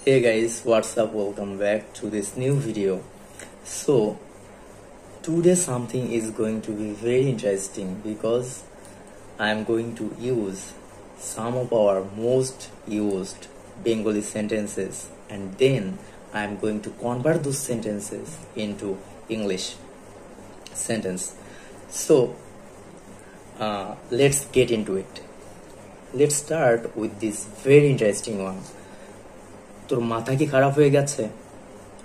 Hey guys, what's up? Welcome back to this new video. So today something is going to be very interesting because I am going to use some of our most used Bengali sentences and then I am going to convert those sentences into English sentence. So let's get into it. Let's start with this very interesting one. তোর মাথা কি খারাপ হয়ে গেছে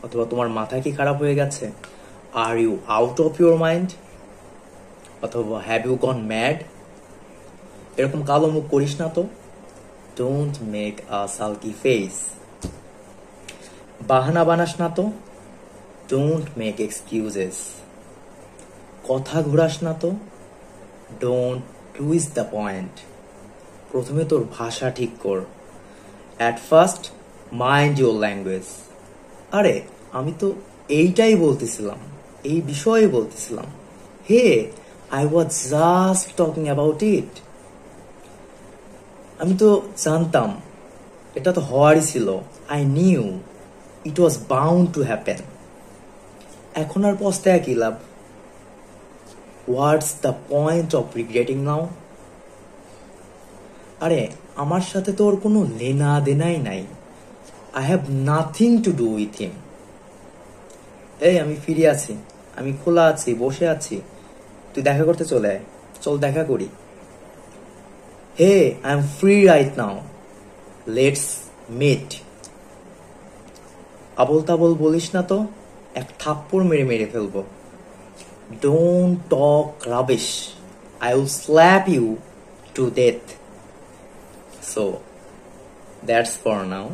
অথবা তোমার মাথা কি খারাপ হয়ে গেছে are you out of your mind অথবা হ্যাভ ইউ গন ম্যাড এরকম কালো মুখ করিস না তো don't make a sulky face বাহানা বানাস না তো ডোন্ট মেক এক্সকিউজেস কথা ঘুরাস না তো ডোন্ট লুজ দ্য পয়েন্ট প্রথমে তোর ভাষা ঠিক কর at first mind your language আরে আমি তো এইটাই বলতেছিলাম এই বিষয়ে বলতেছিলাম hey I was just talking about it আমি তো জানতাম এটা তো হওয়ারই ছিল I knew it was bound to happen এখন আর পস্তায় কি লাভ what's the point of regretting now আরে আমার সাথে তো ওর কোনো লেনা দেনাই নাই I have nothing to do with him. এই আমি ফিরে আছি আমি খোলা আছি বসে আছি তুই দেখা করতে চলে আয় চল দেখা করি hey I am free right now let's meet আবল তাবল বলিস না তো এক থাপ্পড় মেরে মেরে ফেলবো don't talk rubbish I will slap you to death so that's for now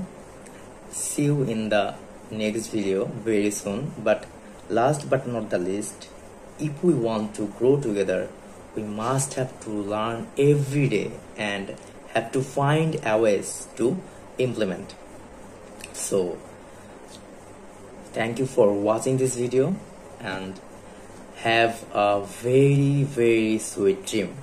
See you in the next video very soon. But last but not the least, if we want to grow together, we must have to learn every day and have to find ways to implement. So thank you for watching this video and have a very sweet dream.